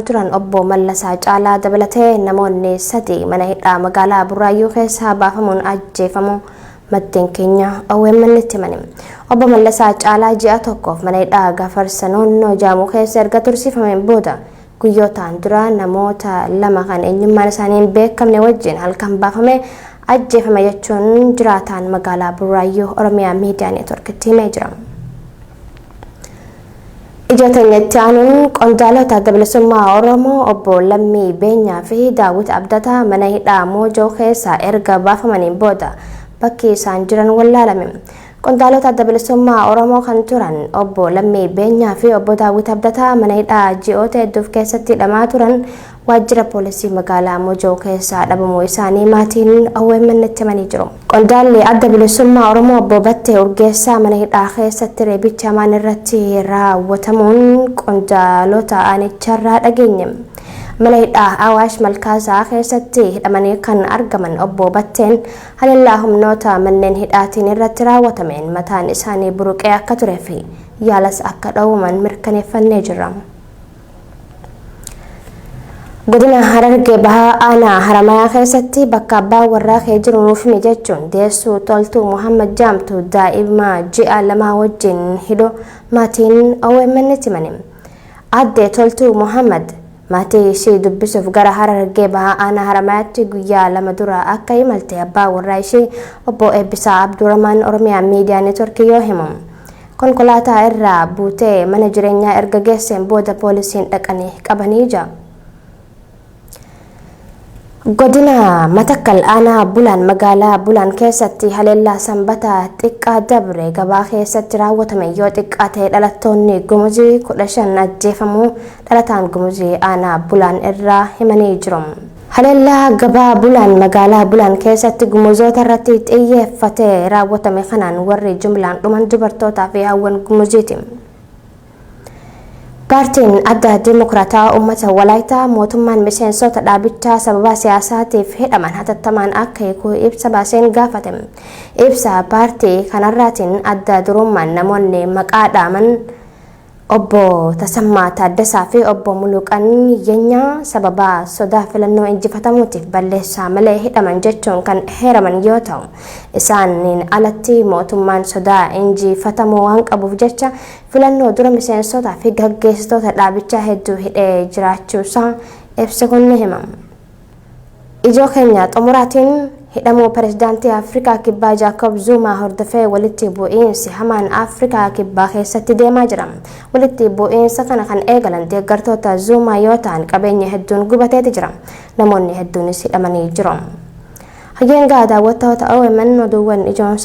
turan obbo Mallasaa Caalaa dabalatee namoonni sadii mana hidhaa magaalaa Burraayyuu keessaa baafamuun ajjeefamuu maddeen keenya OMN'tti himani. Obbo Mallasaa Caalaa ji'a tokkoof mana hidhaa Gafarsa naannoo Jaamuu keessa erga tursiifameen booda guyyootaan dura namoota lama kan eenyummaan isaanii hin beekamne wajjin halkan baafamee ajjeefame jechuun jiraataan magaalaa Burraayyuu Oromiyaa Miidiyaa Neetworkitti himee jira. Ijootenyatti aanuun qondaalota bilisummaa Oromoo obbo Lammii Beenyaa fi Daawit Abdataa mana hidhaa Moojoo keessaa erga baafamaniin booda bakki isaan jiran wallaalame. Qondaalota bilisummaa Oromoo kan turan obbo Lammii Beenyaa fi obbo Daawit Abdataa mana hidhaa ji'oota hedduuf keessatti hidhamaa turan waajjira poolisii magaalaa Moojoo keessaa dhabamuu isaanii maatiin OMN'tti himanii jiru. Qondaalli adda bilisummaa Oromoo obbo Battee Urgeessaa mana hidhaa keessatti reebicha hamaan irratti raawwatamuun qondaalota aanicharraa dhageenye. Mana hidhaa Awaash Malkaasaa keessatti hidhamanii kan argaman obbo Batteen haleellaa humnoota manneen hidhaatiin irratti raawwatameen mataan isaanii buruqee akka turee fi yaalas akka dhawwaman mirkaneeffannee jirra. Godina Harargee Bahaa Aanaa Haramayaa keessatti bakka abbaa warraa kee jiru nuuf himi jechuun deessuu Toltuu Muhammad Jaamtuu daa'ima ji'a lamaa wajjin hidhu maatiin OMN'tti himani. Aadde Toltuu Muhammad maatii ishee dubbisuuf gara Harargee Bahaa Aanaa Haramayaatti guyyaa lama dura akka imalte abbaa warraa ishee obbo Eebbisaa Abdurrahmaan Oromiyaa Miidiyaa Neetworkii yoo himu. Konkolaataa irraa buutee mana jireenyaa erga geesseen booda poolisiin dhaqanii qabanii jira. Godina Matakkal Aanaa Bulaan magaalaa Bulaan keessatti haleellaa sanbata xiqqaa dabre gabaa keessatti raawwatame yoo xiqqaate dhalattoonni Gumuzii 15 ajjeefamuu dhalataan Gumuzii Aanaa Bulaan irraa himanii jiru. Haleellaa gabaa Bulaan magaalaa Bulaan keessatti Gumuzoota irratti xiyyeeffatee raawwatame kanaan warri jumlaan dhuman dubartootaa fi hawwan Gumuziiti. Paartiin adda Dimokiraataa Uummata Walaayitaa mootummaan miseensota dhaabichaa sababa siyaasaatiif hidhaman hatattamaan akka hiikuu ibsa baaseen gaafate. Ibsa paartii kanarraatiin adda durummaan namoonni maqaa dhaaman obbo Tasammaa Taaddasaa fi obbo Muluqan Yenyaa sababa sodaa filannoo injifatamuutiif balleessaa malee hidhaman jechuun kan heeraman yoo ta'u isaaniin alatti mootummaan sodaa injifatamuu waan qabuuf jecha filannoo dura miseensotaa fi gaggeessitoota dhaabichaa hedduu hidhee jiraachuusaa ibsi kun ni hima. Ijoo keenya xumuraatiin hidhamuu pirezidaantii Afrikaa Kibbaa Jaakob Zumaa hordofee walitti bu'iinsi hamaan Afrikaa Kibbaa keessatti deemaa jira. Walitti bu'iinsa kana kan eegalan deeggartoota Zumaa yoo ta'an qabeenya hedduun gubateeti jira. Namoonni hedduunis hidhamanii jiru. Hageengaa daawwattoota OMN oduuwwan ijoon